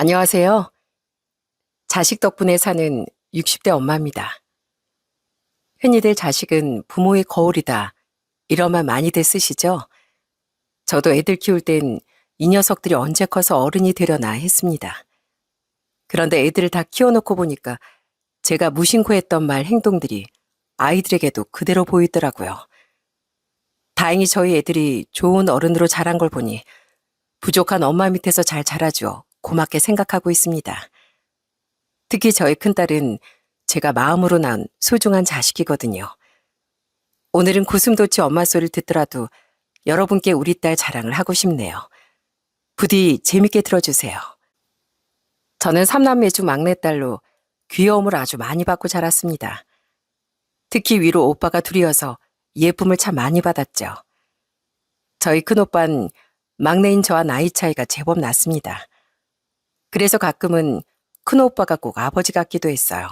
안녕하세요. 자식 덕분에 사는 60대 엄마입니다. 흔히들 자식은 부모의 거울이다. 이런 말 많이들 쓰시죠? 저도 애들 키울 땐 이 녀석들이 언제 커서 어른이 되려나 했습니다. 그런데 애들을 다 키워놓고 보니까 제가 무심코 했던 말, 행동들이 아이들에게도 그대로 보이더라고요. 다행히 저희 애들이 좋은 어른으로 자란 걸 보니 부족한 엄마 밑에서 잘 자라줘 고맙게 생각하고 있습니다. 특히 저희 큰딸은 제가 마음으로 낳은 소중한 자식이거든요. 오늘은 고슴도치 엄마 소리를 듣더라도 여러분께 우리 딸 자랑을 하고 싶네요. 부디 재밌게 들어주세요. 저는 삼남매 중 막내딸로 귀여움을 아주 많이 받고 자랐습니다. 특히 위로 오빠가 둘이어서 예쁨을 참 많이 받았죠. 저희 큰오빠는 막내인 저와 나이 차이가 제법 났습니다. 그래서 가끔은 큰오빠가 꼭 아버지 같기도 했어요.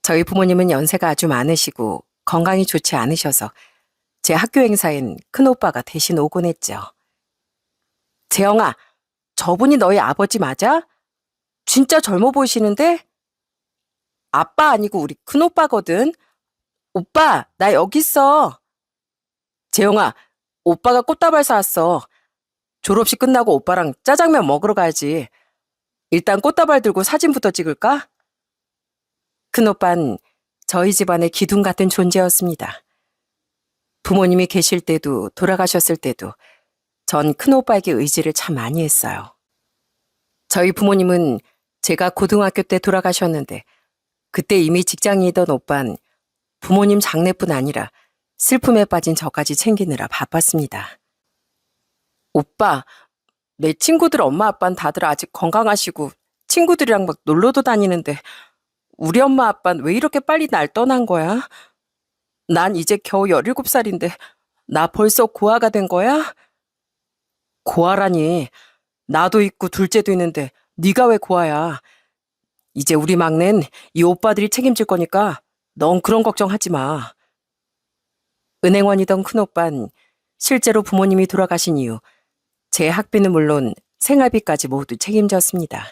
저희 부모님은 연세가 아주 많으시고 건강이 좋지 않으셔서 제 학교 행사엔 큰오빠가 대신 오곤 했죠. 재영아, 저분이 너희 아버지 맞아? 진짜 젊어 보이시는데? 아빠 아니고 우리 큰오빠거든. 오빠, 나 여기 있어. 재영아, 오빠가 꽃다발 사왔어. 졸업식 끝나고 오빠랑 짜장면 먹으러 가야지. 일단 꽃다발 들고 사진부터 찍을까? 큰오빠는 저희 집안의 기둥 같은 존재였습니다. 부모님이 계실 때도 돌아가셨을 때도 전 큰오빠에게 의지를 참 많이 했어요. 저희 부모님은 제가 고등학교 때 돌아가셨는데 그때 이미 직장인이던 오빠는 부모님 장례뿐 아니라 슬픔에 빠진 저까지 챙기느라 바빴습니다. 오빠, 내 친구들 엄마 아빠는 다들 아직 건강하시고 친구들이랑 막 놀러도 다니는데 우리 엄마 아빠는 왜 이렇게 빨리 날 떠난 거야? 난 이제 겨우 17살인데 나 벌써 고아가 된 거야? 고아라니, 나도 있고 둘째도 있는데 네가 왜 고아야? 이제 우리 막내는 이 오빠들이 책임질 거니까 넌 그런 걱정하지 마. 은행원이던 큰오빠는 실제로 부모님이 돌아가신 이후 제 학비는 물론 생활비까지 모두 책임졌습니다.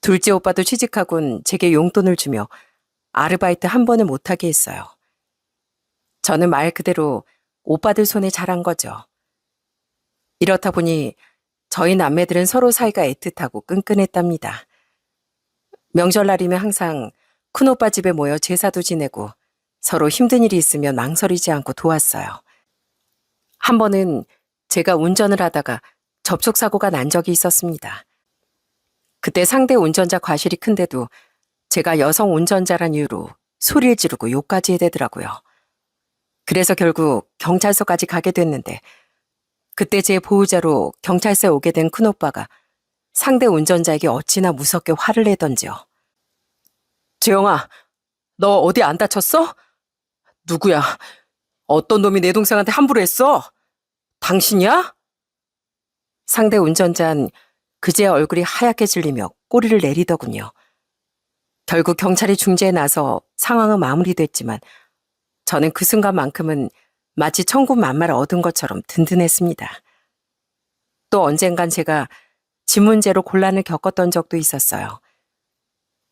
둘째 오빠도 취직하곤 제게 용돈을 주며 아르바이트 한 번을 못하게 했어요. 저는 말 그대로 오빠들 손에 자란 거죠. 이렇다 보니 저희 남매들은 서로 사이가 애틋하고 끈끈했답니다. 명절날이면 항상 큰오빠 집에 모여 제사도 지내고 서로 힘든 일이 있으면 망설이지 않고 도왔어요. 한 번은 제가 운전을 하다가 접촉사고가 난 적이 있었습니다. 그때 상대 운전자 과실이 큰데도 제가 여성 운전자란 이유로 소리를 지르고 욕까지 해대더라고요. 그래서 결국 경찰서까지 가게 됐는데 그때 제 보호자로 경찰서에 오게 된 큰오빠가 상대 운전자에게 어찌나 무섭게 화를 내던지요. 재영아, 너 어디 안 다쳤어? 누구야? 어떤 놈이 내 동생한테 함부로 했어? 당신이야? 상대 운전자는 그제야 얼굴이 하얗게 질리며 꼬리를 내리더군요. 결국 경찰이 중재에 나서 상황은 마무리됐지만 저는 그 순간만큼은 마치 천군만마를 얻은 것처럼 든든했습니다. 또 언젠간 제가 집 문제로 곤란을 겪었던 적도 있었어요.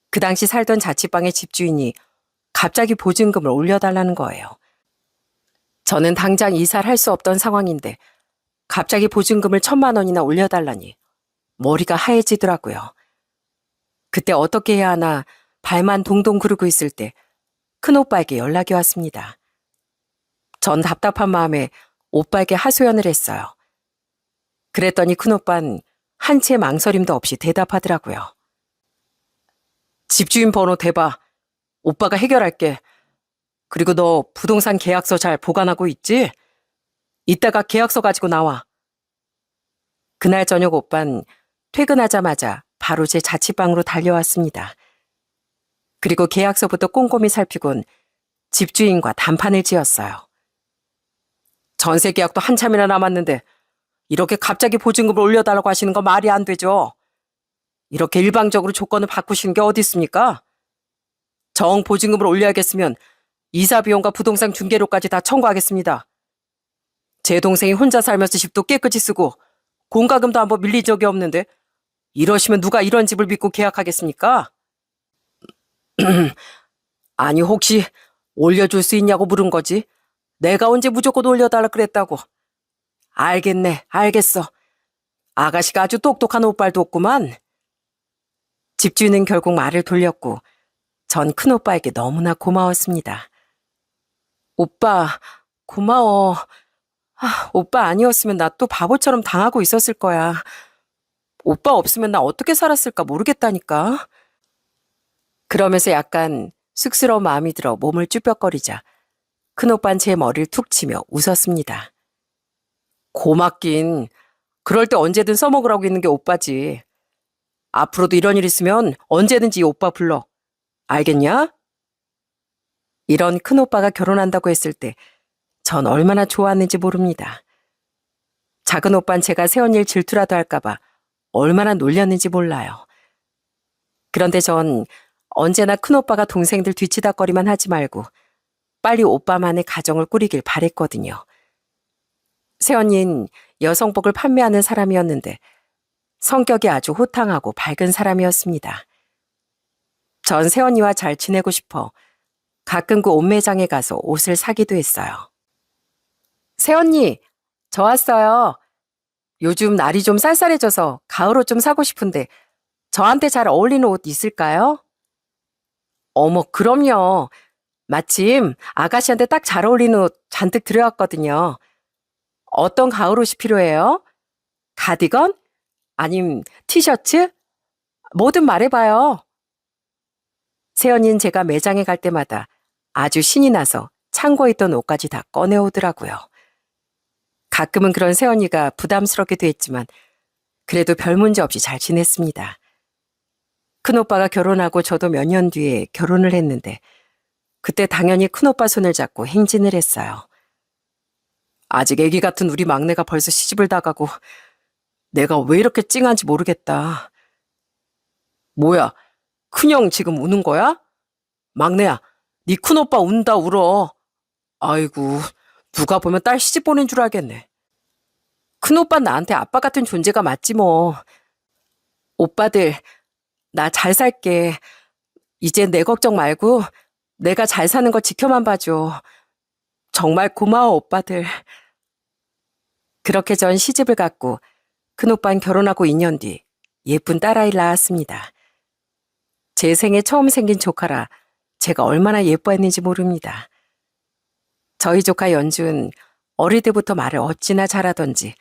그 당시 살던 자취방의 집주인이 갑자기 보증금을 올려달라는 거예요. 저는 당장 이사를 할 수 없던 상황인데 갑자기 보증금을 1,000만 원이나 올려달라니 머리가 하얘지더라고요. 그때 어떻게 해야 하나 발만 동동 구르고 있을 때 큰오빠에게 연락이 왔습니다. 전 답답한 마음에 오빠에게 하소연을 했어요. 그랬더니 큰오빠는 한치의 망설임도 없이 대답하더라고요. 집주인 번호 대봐. 오빠가 해결할게. 그리고 너 부동산 계약서 잘 보관하고 있지? 이따가 계약서 가지고 나와. 그날 저녁 오빠는 퇴근하자마자 바로 제 자취방으로 달려왔습니다. 그리고 계약서부터 꼼꼼히 살피곤 집주인과 단판을 지었어요. 전세 계약도 한참이나 남았는데 이렇게 갑자기 보증금을 올려달라고 하시는 거 말이 안 되죠. 이렇게 일방적으로 조건을 바꾸시는 게 어디 있습니까? 정 보증금을 올려야겠으면 이사 비용과 부동산 중개료까지 다 청구하겠습니다. 제 동생이 혼자 살면서 집도 깨끗이 쓰고 공과금도 한번 밀린 적이 없는데 이러시면 누가 이런 집을 믿고 계약하겠습니까? 아니, 혹시 올려줄 수 있냐고 물은 거지. 내가 언제 무조건 올려달라 그랬다고. 알겠네, 알겠어. 아가씨가 아주 똑똑한 오빠도 없구만. 집주인은 결국 말을 돌렸고 전 큰오빠에게 너무나 고마웠습니다. 오빠, 고마워. 오빠 아니었으면 나 또 바보처럼 당하고 있었을 거야. 오빠 없으면 나 어떻게 살았을까 모르겠다니까. 그러면서 약간 쑥스러운 마음이 들어 몸을 쭈뼛거리자 큰오빠는 제 머리를 툭 치며 웃었습니다. 고맙긴. 그럴 때 언제든 써먹으라고 있는 게 오빠지. 앞으로도 이런 일 있으면 언제든지 이 오빠 불러. 알겠냐? 이런 큰오빠가 결혼한다고 했을 때 전 얼마나 좋았는지 모릅니다. 작은 오빠는 제가 새언니를 질투라도 할까봐 얼마나 놀렸는지 몰라요. 그런데 전 언제나 큰오빠가 동생들 뒤치다거리만 하지 말고 빨리 오빠만의 가정을 꾸리길 바랬거든요. 새언니는 여성복을 판매하는 사람이었는데 성격이 아주 호탕하고 밝은 사람이었습니다. 전 새언니와 잘 지내고 싶어 가끔 그 옷 매장에 가서 옷을 사기도 했어요. 새언니, 저 왔어요. 요즘 날이 좀 쌀쌀해져서 가을옷 좀 사고 싶은데 저한테 잘 어울리는 옷 있을까요? 어머, 그럼요. 마침 아가씨한테 딱 잘 어울리는 옷 잔뜩 들여왔거든요. 어떤 가을옷이 필요해요? 가디건? 아님 티셔츠? 뭐든 말해봐요. 새언니는 제가 매장에 갈 때마다 아주 신이 나서 창고에 있던 옷까지 다 꺼내오더라고요. 가끔은 그런 새언니가 부담스럽기도 했지만 그래도 별 문제 없이 잘 지냈습니다. 큰오빠가 결혼하고 저도 몇 년 뒤에 결혼을 했는데 그때 당연히 큰오빠 손을 잡고 행진을 했어요. 아직 애기 같은 우리 막내가 벌써 시집을 다 가고 내가 왜 이렇게 찡한지 모르겠다. 뭐야, 큰형 지금 우는 거야? 막내야, 네 큰오빠 운다 울어. 아이고, 누가 보면 딸 시집 보낸 줄 알겠네. 큰오빠 나한테 아빠 같은 존재가 맞지 뭐. 오빠들, 나 잘 살게. 이제 내 걱정 말고 내가 잘 사는 거 지켜만 봐줘. 정말 고마워, 오빠들. 그렇게 전 시집을 갔고 큰오빠는 결혼하고 2년 뒤 예쁜 딸아이를 낳았습니다. 제 생에 처음 생긴 조카라 제가 얼마나 예뻐했는지 모릅니다. 저희 조카 연준 어릴 때부터 말을 어찌나 잘하던지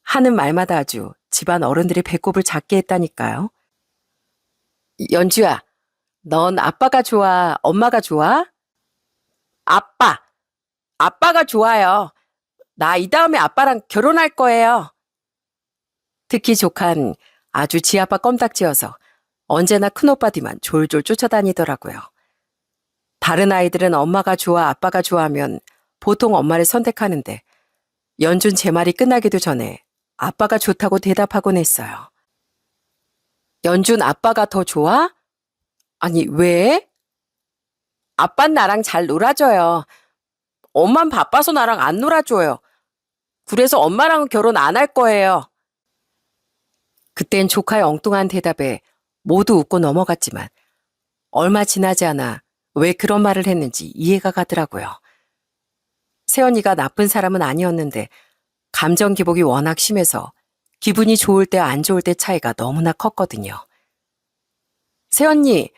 하는 말마다 아주 집안 어른들의 배꼽을 잡게 했다니까요. 연주야, 넌 아빠가 좋아, 엄마가 좋아? 아빠, 아빠가 좋아요. 나 이 다음에 아빠랑 결혼할 거예요. 특히 조카는 아주 지 아빠 껌딱지여서 언제나 큰오빠 뒤만 졸졸 쫓아다니더라고요. 다른 아이들은 엄마가 좋아, 아빠가 좋아하면 보통 엄마를 선택하는데 연준 제 말이 끝나기도 전에 아빠가 좋다고 대답하곤 했어요. 연준 아빠가 더 좋아? 아니, 왜? 아빤 나랑 잘 놀아줘요. 엄만 바빠서 나랑 안 놀아줘요. 그래서 엄마랑은 결혼 안 할 거예요. 그땐 조카의 엉뚱한 대답에 모두 웃고 넘어갔지만 얼마 지나지 않아 왜 그런 말을 했는지 이해가 가더라고요. 새언니가 나쁜 사람은 아니었는데 감정 기복이 워낙 심해서 기분이 좋을 때 안 좋을 때 차이가 너무나 컸거든요. 새언니,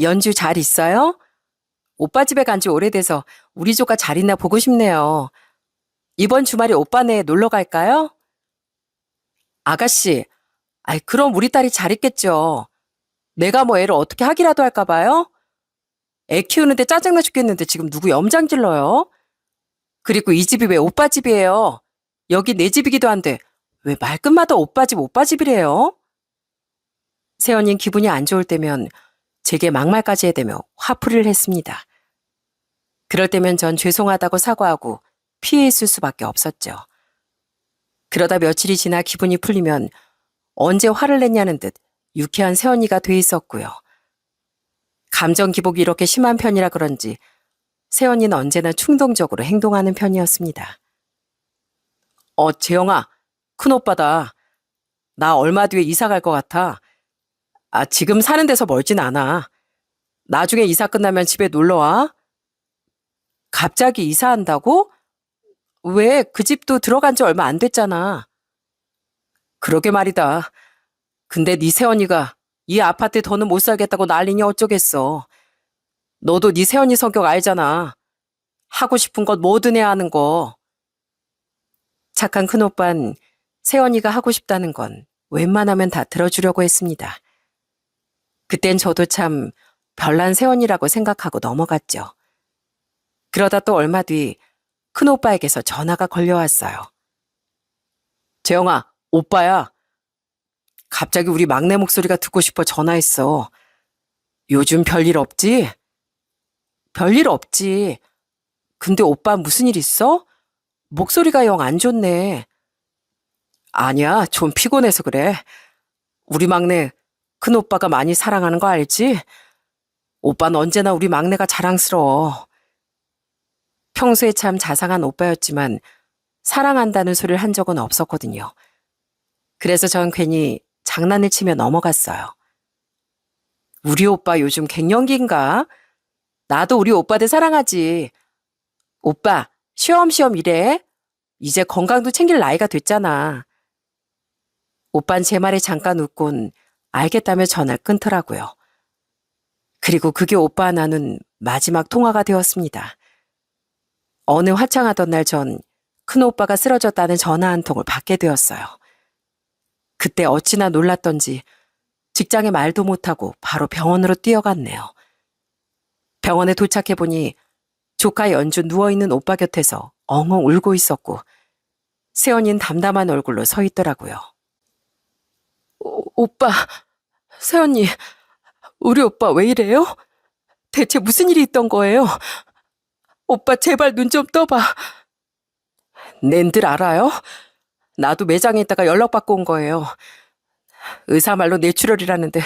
연주 잘 있어요? 오빠 집에 간 지 오래돼서 우리 조카 잘 있나 보고 싶네요. 이번 주말에 오빠네 놀러 갈까요? 아가씨, 그럼 우리 딸이 잘 있겠죠. 내가 뭐 애를 어떻게 하기라도 할까 봐요? 애 키우는데 짜증나 죽겠는데 지금 누구 염장 질러요? 그리고 이 집이 왜 오빠 집이에요? 여기 내 집이기도 한데 왜 말끝마다 오빠 집, 오빠 집이래요? 새언니는 기분이 안 좋을 때면 제게 막말까지 해대며 화풀이를 했습니다. 그럴 때면 전 죄송하다고 사과하고 피해 있을 수밖에 없었죠. 그러다 며칠이 지나 기분이 풀리면 언제 화를 냈냐는 듯 유쾌한 새언니가 돼 있었고요. 감정 기복이 이렇게 심한 편이라 그런지 새언니는 언제나 충동적으로 행동하는 편이었습니다. 재영아, 큰오빠다. 나 얼마 뒤에 이사 갈 것 같아. 지금 사는 데서 멀진 않아. 나중에 이사 끝나면 집에 놀러 와. 갑자기 이사한다고? 왜? 그 집도 들어간 지 얼마 안 됐잖아. 그러게 말이다. 근데 네 새언니가 이 아파트에 더는 못 살겠다고 난리니 어쩌겠어. 너도 네 새언니 성격 알잖아. 하고 싶은 것 뭐든 해야 하는 거. 착한 큰오빤 새언니가 하고 싶다는 건 웬만하면 다 들어주려고 했습니다. 그땐 저도 참 별난 새언니라고 생각하고 넘어갔죠. 그러다 또 얼마 뒤 큰오빠에게서 전화가 걸려왔어요. 재영아, 오빠야. 갑자기 우리 막내 목소리가 듣고 싶어 전화했어. 요즘 별일 없지? 별일 없지. 근데 오빠 무슨 일 있어? 목소리가 영 안 좋네. 아니야, 좀 피곤해서 그래. 우리 막내 큰오빠가 많이 사랑하는 거 알지? 오빠는 언제나 우리 막내가 자랑스러워. 평소에 참 자상한 오빠였지만 사랑한다는 소리를 한 적은 없었거든요. 그래서 전 괜히 장난을 치며 넘어갔어요. 우리 오빠 요즘 갱년기인가? 나도 우리 오빠들 사랑하지. 오빠, 쉬엄쉬엄 일해. 이제 건강도 챙길 나이가 됐잖아. 오빤 제 말에 잠깐 웃곤 알겠다며 전화를 끊더라고요. 그리고 그게 오빠와 나눈 마지막 통화가 되었습니다. 어느 화창하던 날 전 큰오빠가 쓰러졌다는 전화 한 통을 받게 되었어요. 그때 어찌나 놀랐던지 직장에 말도 못하고 바로 병원으로 뛰어갔네요. 병원에 도착해보니 조카 연주 누워있는 오빠 곁에서 엉엉 울고 있었고 새언니는 담담한 얼굴로 서 있더라고요. 오빠, 새언니, 우리 오빠 왜 이래요? 대체 무슨 일이 있던 거예요? 오빠 제발 눈 좀 떠봐. 낸들 알아요? 나도 매장에 있다가 연락받고 온 거예요. 의사 말로 뇌출혈이라는데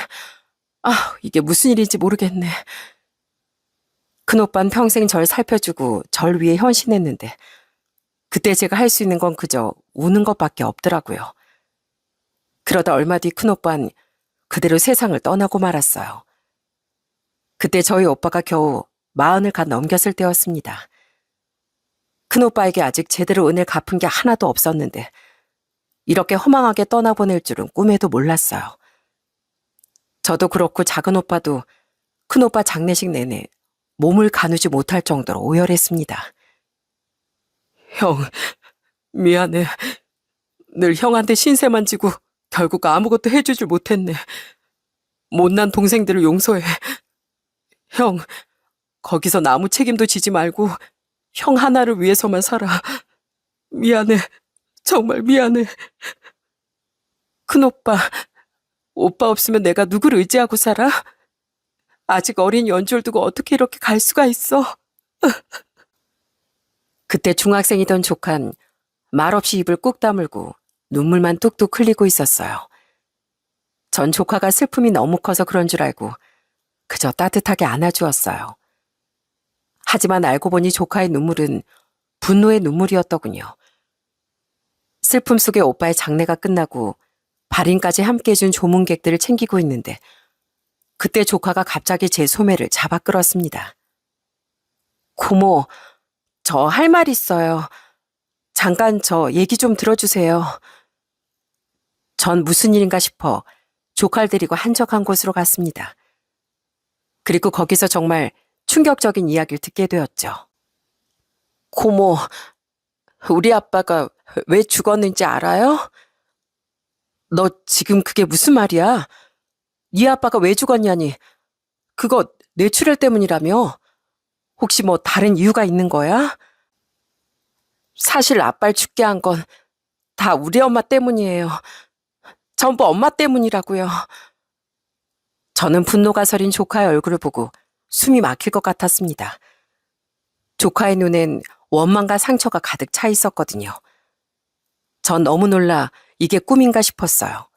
이게 무슨 일인지 모르겠네. 큰오빠는 평생 절 살펴주고 절 위해 헌신했는데 그때 제가 할 수 있는 건 그저 우는 것밖에 없더라고요. 그러다 얼마 뒤 큰오빠는 그대로 세상을 떠나고 말았어요. 그때 저희 오빠가 겨우 40을 갓 넘겼을 때였습니다. 큰오빠에게 아직 제대로 은혜를 갚은 게 하나도 없었는데 이렇게 허망하게 떠나보낼 줄은 꿈에도 몰랐어요. 저도 그렇고 작은 오빠도 큰오빠 장례식 내내 몸을 가누지 못할 정도로 오열했습니다. 형, 미안해. 늘 형한테 신세만 지고 결국 아무것도 해주질 못했네. 못난 동생들을 용서해. 형, 거기서 아무 책임도 지지 말고 형 하나를 위해서만 살아. 미안해. 정말 미안해. 큰오빠, 오빠 없으면 내가 누구를 의지하고 살아? 아직 어린 연주를 두고 어떻게 이렇게 갈 수가 있어? 그때 중학생이던 조칸 말없이 입을 꾹 다물고 눈물만 뚝뚝 흘리고 있었어요. 전 조카가 슬픔이 너무 커서 그런 줄 알고 그저 따뜻하게 안아주었어요. 하지만 알고 보니 조카의 눈물은 분노의 눈물이었더군요. 슬픔 속에 오빠의 장례가 끝나고 발인까지 함께 해준 조문객들을 챙기고 있는데 그때 조카가 갑자기 제 소매를 잡아 끌었습니다. 고모, 저 할 말 있어요. 잠깐 저 얘기 좀 들어주세요. 전 무슨 일인가 싶어 조카를 데리고 한적한 곳으로 갔습니다. 그리고 거기서 정말 충격적인 이야기를 듣게 되었죠. 고모, 우리 아빠가 왜 죽었는지 알아요? 너 지금 그게 무슨 말이야? 네 아빠가 왜 죽었냐니? 그거 뇌출혈 때문이라며? 혹시 뭐 다른 이유가 있는 거야? 사실 아빠를 죽게 한 건 다 우리 엄마 때문이에요. 전부 엄마 때문이라고요. 저는 분노가 서린 조카의 얼굴을 보고 숨이 막힐 것 같았습니다. 조카의 눈엔 원망과 상처가 가득 차 있었거든요. 전 너무 놀라 이게 꿈인가 싶었어요.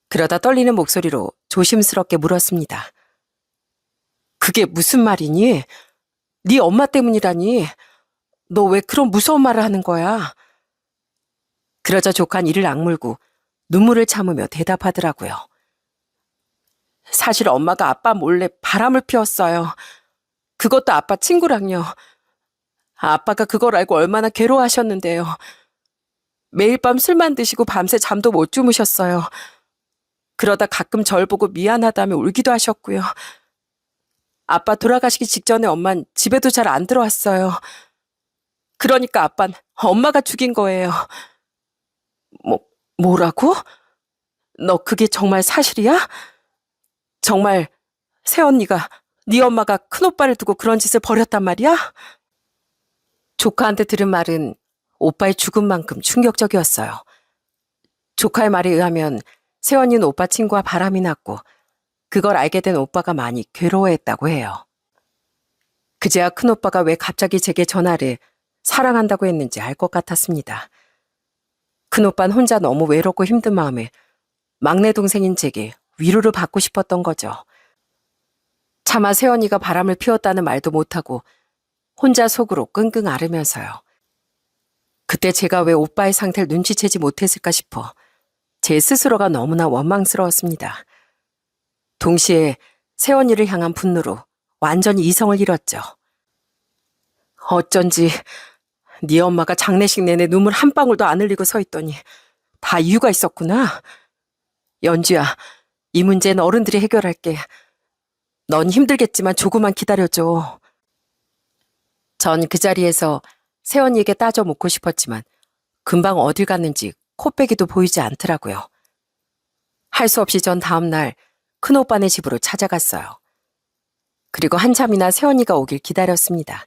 그러다 떨리는 목소리로 조심스럽게 물었습니다. 그게 무슨 말이니? 네 엄마 때문이라니? 너 왜 그런 무서운 말을 하는 거야? 그러자 조카는 이를 악물고 눈물을 참으며 대답하더라고요. 사실 엄마가 아빠 몰래 바람을 피웠어요. 그것도 아빠 친구랑요. 아빠가 그걸 알고 얼마나 괴로워하셨는데요. 매일 밤 술만 드시고 밤새 잠도 못 주무셨어요. 그러다 가끔 절 보고 미안하다며 울기도 하셨고요. 아빠 돌아가시기 직전에 엄만 집에도 잘 안 들어왔어요. 그러니까 아빤 엄마가 죽인 거예요. 뭐라고? 너 그게 정말 사실이야? 정말 새언니가 네 엄마가 큰오빠를 두고 그런 짓을 벌였단 말이야? 조카한테 들은 말은 오빠의 죽음만큼 충격적이었어요. 조카의 말에 의하면 새언니는 오빠 친구와 바람이 났고 그걸 알게 된 오빠가 많이 괴로워했다고 해요. 그제야 큰오빠가 왜 갑자기 제게 전화를 사랑한다고 했는지 알 것 같았습니다. 큰오빠는 혼자 너무 외롭고 힘든 마음에 막내 동생인 제게 위로를 받고 싶었던 거죠. 차마 새언니가 바람을 피웠다는 말도 못하고 혼자 속으로 끙끙 앓으면서요. 그때 제가 왜 오빠의 상태를 눈치채지 못했을까 싶어 제 스스로가 너무나 원망스러웠습니다. 동시에 새언니를 향한 분노로 완전히 이성을 잃었죠. 어쩐지 네 엄마가 장례식 내내 눈물 한 방울도 안 흘리고 서 있더니 다 이유가 있었구나. 연주야, 이 문제는 어른들이 해결할게. 넌 힘들겠지만 조금만 기다려줘. 전 그 자리에서 새언니에게 따져 묻고 싶었지만 금방 어딜 갔는지 코빼기도 보이지 않더라고요. 할 수 없이 전 다음날 큰오빠네 집으로 찾아갔어요. 그리고 한참이나 새언니가 오길 기다렸습니다.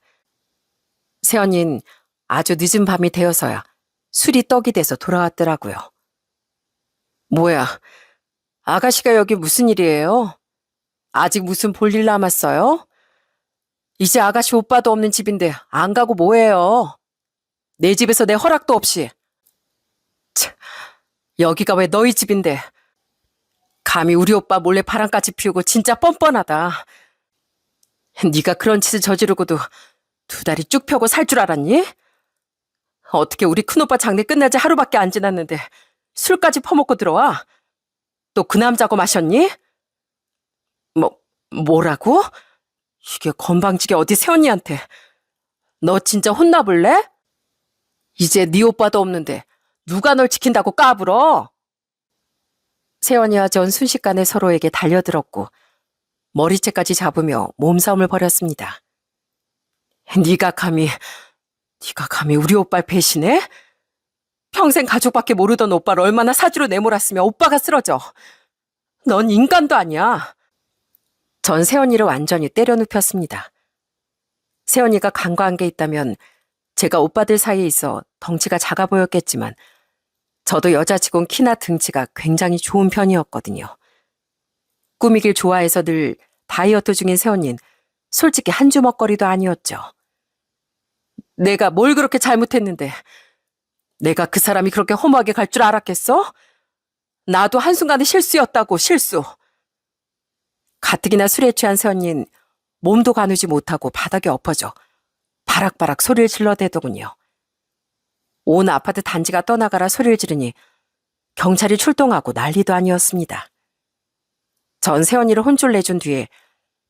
새언니는 아주 늦은 밤이 되어서야 술이 떡이 돼서 돌아왔더라고요. 뭐야, 아가씨가 여기 무슨 일이에요? 아직 무슨 볼일 남았어요? 이제 아가씨 오빠도 없는 집인데 안 가고 뭐해요? 내 집에서 내 허락도 없이. 참, 여기가 왜 너희 집인데. 감히 우리 오빠 몰래 바람까지 피우고 진짜 뻔뻔하다. 네가 그런 짓을 저지르고도 두 다리 쭉 펴고 살 줄 알았니? 어떻게 우리 큰오빠 장례 끝난 지 하루밖에 안 지났는데 술까지 퍼먹고 들어와? 또 그 남자고 마셨니? 뭐라고? 이게 건방지게 어디 새언니한테. 너 진짜 혼나볼래? 이제 네 오빠도 없는데 누가 널 지킨다고 까불어? 새언니와 전 순식간에 서로에게 달려들었고 머리채까지 잡으며 몸싸움을 벌였습니다. 네가 감히 우리 오빠를 배신해? 평생 가족밖에 모르던 오빠를 얼마나 사지로 내몰았으면 오빠가 쓰러져. 넌 인간도 아니야. 전 새언니를 완전히 때려 눕혔습니다. 새언니가 간과한 게 있다면 제가 오빠들 사이에 있어 덩치가 작아 보였겠지만 저도 여자치곤 키나 등치가 굉장히 좋은 편이었거든요. 꾸미길 좋아해서 늘 다이어트 중인 새언니는 솔직히 한 주먹거리도 아니었죠. 내가 뭘 그렇게 잘못했는데 내가 그 사람이 그렇게 허무하게 갈 줄 알았겠어? 나도 한순간의 실수였다고, 실수. 가뜩이나 술에 취한 새언니는 몸도 가누지 못하고 바닥에 엎어져 바락바락 소리를 질러대더군요. 온 아파트 단지가 떠나가라 소리를 지르니 경찰이 출동하고 난리도 아니었습니다. 전 새언니를 혼쭐 내준 뒤에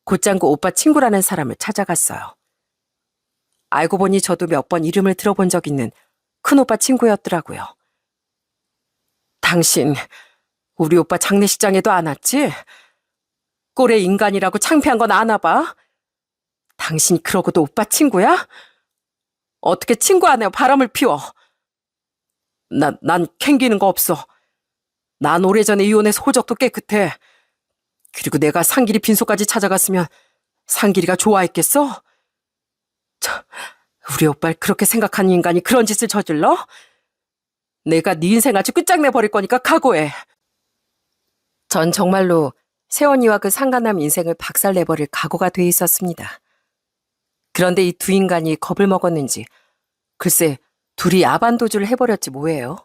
곧장 그 오빠 친구라는 사람을 찾아갔어요. 알고 보니 저도 몇 번 이름을 들어본 적 있는 큰오빠 친구였더라고요. 당신 우리 오빠 장례식장에도 안 왔지? 꼴의 인간이라고 창피한 건 아나 봐. 당신이 그러고도 오빠 친구야? 어떻게 친구 안에 바람을 피워? 난 캥기는 거 없어. 난 오래전에 이혼해서 호적도 깨끗해. 그리고 내가 상길이 빈소까지 찾아갔으면 상길이가 좋아했겠어? 우리 오빠를 그렇게 생각하는 인간이 그런 짓을 저질러? 내가 네 인생 아주 끝장내버릴 거니까 각오해. 전 정말로 새언니와 그 상간남 인생을 박살내버릴 각오가 돼 있었습니다. 그런데 이 두 인간이 겁을 먹었는지 글쎄 둘이 야반도주를 해버렸지 뭐예요.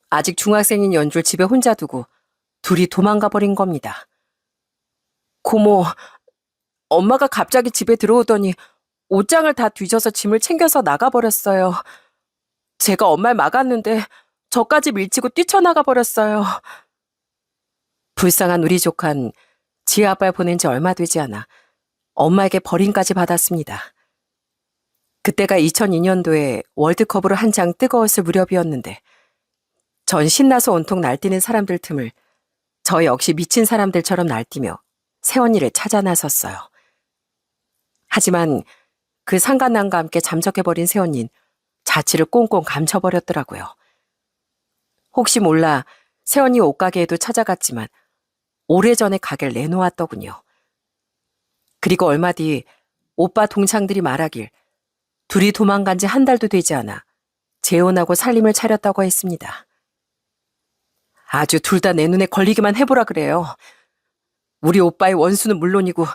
아직 중학생인 연주를 집에 혼자 두고 둘이 도망가 버린 겁니다. 고모, 엄마가 갑자기 집에 들어오더니 옷장을 다 뒤져서 짐을 챙겨서 나가버렸어요. 제가 엄마를 막았는데 저까지 밀치고 뛰쳐나가 버렸어요. 불쌍한 우리 조카는 지아발 보낸 지 얼마 되지 않아 엄마에게 버림까지 받았습니다. 그때가 2002년도에 월드컵으로 한창 뜨거웠을 무렵이었는데 전 신나서 온통 날뛰는 사람들 틈을 저 역시 미친 사람들처럼 날뛰며 새언니를 찾아 나섰어요. 하지만 그 상간남과 함께 잠적해버린 새언니는 자취를 꽁꽁 감춰버렸더라고요. 혹시 몰라 새언니 옷가게에도 찾아갔지만 오래전에 가게를 내놓았더군요. 그리고 얼마 뒤 오빠 동창들이 말하길 둘이 도망간 지 한 달도 되지 않아 재혼하고 살림을 차렸다고 했습니다. 아주 둘 다 내 눈에 걸리기만 해보라 그래요. 우리 오빠의 원수는 물론이고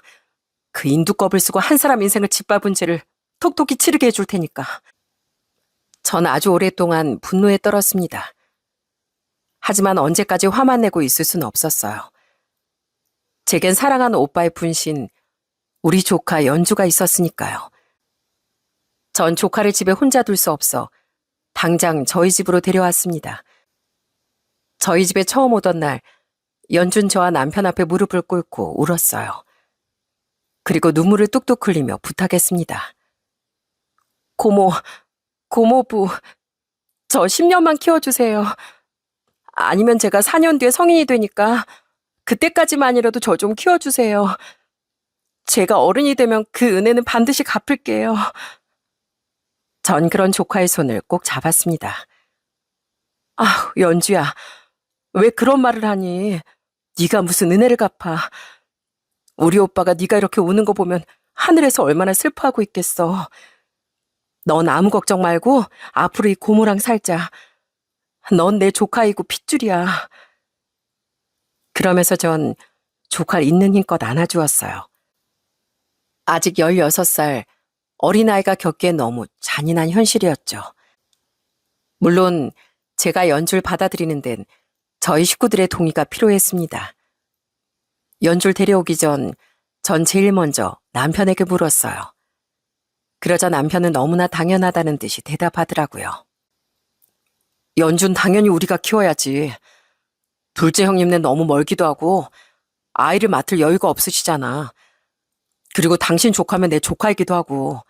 그 인두껍을 쓰고 한 사람 인생을 짓밟은 죄를 톡톡히 치르게 해줄 테니까. 전 아주 오랫동안 분노에 떨었습니다. 하지만 언제까지 화만 내고 있을 수는 없었어요. 제겐 사랑하는 오빠의 분신, 우리 조카 연주가 있었으니까요. 전 조카를 집에 혼자 둘 수 없어 당장 저희 집으로 데려왔습니다. 저희 집에 처음 오던 날 연준 저와 남편 앞에 무릎을 꿇고 울었어요. 그리고 눈물을 뚝뚝 흘리며 부탁했습니다. 고모부, 저 10년만 키워주세요. 아니면 제가 4년 뒤에 성인이 되니까 그때까지만이라도 저 좀 키워주세요. 제가 어른이 되면 그 은혜는 반드시 갚을게요. 전 그런 조카의 손을 꼭 잡았습니다. 아, 연주야, 왜 그런 말을 하니? 네가 무슨 은혜를 갚아. 우리 오빠가 네가 이렇게 우는 거 보면 하늘에서 얼마나 슬퍼하고 있겠어. 넌 아무 걱정 말고 앞으로 이 고모랑 살자. 넌 내 조카이고 핏줄이야. 그러면서 전 조카를 있는 힘껏 안아주었어요. 아직 16살 어린아이가 겪기엔 너무 잔인한 현실이었죠. 물론 제가 연주를 받아들이는 데는 저희 식구들의 동의가 필요했습니다. 연주를 데려오기 전 제일 먼저 남편에게 물었어요. 그러자 남편은 너무나 당연하다는 듯이 대답하더라고요. 연준 당연히 우리가 키워야지. 둘째 형님네 너무 멀기도 하고 아이를 맡을 여유가 없으시잖아. 그리고 당신 조카면 내 조카이기도 하고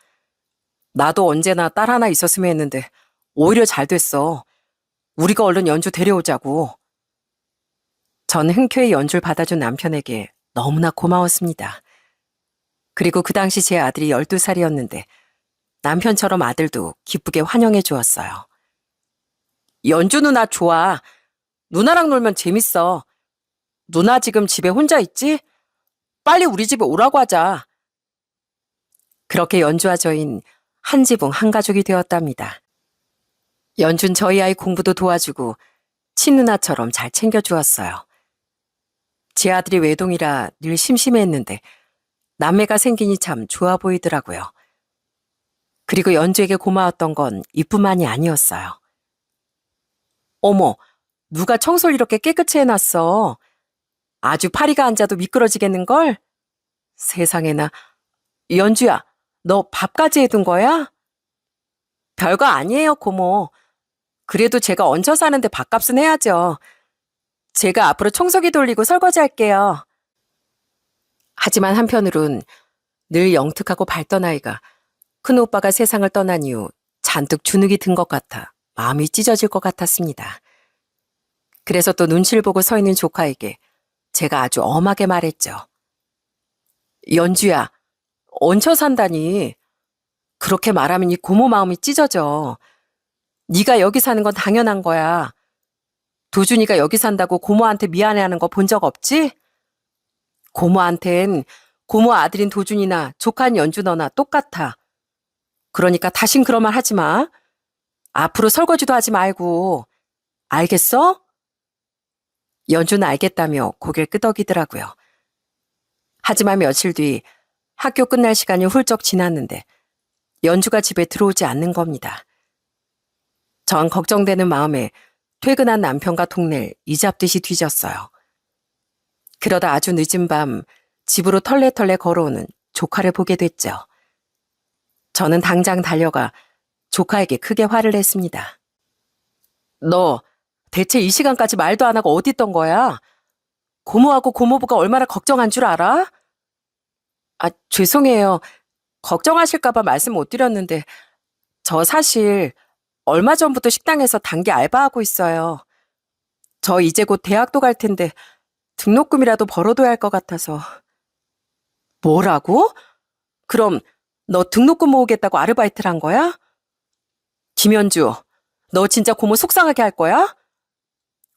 나도 언제나 딸 하나 있었으면 했는데 오히려 잘 됐어. 우리가 얼른 연주 데려오자고. 전 흔쾌히 연주를 받아준 남편에게 너무나 고마웠습니다. 그리고 그 당시 제 아들이 12살이었는데 남편처럼 아들도 기쁘게 환영해 주었어요. 연주 누나 좋아. 누나랑 놀면 재밌어. 누나 지금 집에 혼자 있지? 빨리 우리 집에 오라고 하자. 그렇게 연주와 저흰 한 지붕 한 가족이 되었답니다. 연준 저희 아이 공부도 도와주고 친누나처럼 잘 챙겨주었어요. 제 아들이 외동이라 늘 심심해했는데 남매가 생기니 참 좋아 보이더라고요. 그리고 연주에게 고마웠던 건 이뿐만이 아니었어요. 어머, 누가 청소를 이렇게 깨끗이 해놨어. 아주 파리가 앉아도 미끄러지겠는걸? 세상에나. 연주야, 너 밥까지 해둔 거야? 별거 아니에요, 고모. 그래도 제가 얹혀 사는데 밥값은 해야죠. 제가 앞으로 청소기 돌리고 설거지 할게요. 하지만 한편으론 늘 영특하고 밝던 아이가 큰오빠가 세상을 떠난 이후 잔뜩 주눅이 든 것 같아 마음이 찢어질 것 같았습니다. 그래서 또 눈치를 보고 서 있는 조카에게 제가 아주 엄하게 말했죠. 연주야, 얹혀 산다니. 그렇게 말하면 이 고모 마음이 찢어져. 네가 여기 사는 건 당연한 거야. 도준이가 여기 산다고 고모한테 미안해하는 거 본 적 없지? 고모한텐 고모 아들인 도준이나 조카인 연주 너나 똑같아. 그러니까 다신 그런 말 하지 마. 앞으로 설거지도 하지 말고. 알겠어? 연주는 알겠다며 고개를 끄덕이더라고요. 하지만 며칠 뒤 학교 끝날 시간이 훌쩍 지났는데 연주가 집에 들어오지 않는 겁니다. 전 걱정되는 마음에 퇴근한 남편과 통내를 이잡듯이 뒤졌어요. 그러다 아주 늦은 밤 집으로 털레털레 걸어오는 조카를 보게 됐죠. 저는 당장 달려가 조카에게 크게 화를 냈습니다. 너 대체 이 시간까지 말도 안 하고 어디 있던 거야? 고모하고 고모부가 얼마나 걱정한 줄 알아? 아, 죄송해요. 걱정하실까봐 말씀 못 드렸는데, 저 사실 얼마 전부터 식당에서 단기 알바하고 있어요. 저 이제 곧 대학도 갈 텐데 등록금이라도 벌어둬야 할 것 같아서. 뭐라고? 그럼 너 등록금 모으겠다고 아르바이트를 한 거야? 김현주, 너 진짜 고모 속상하게 할 거야?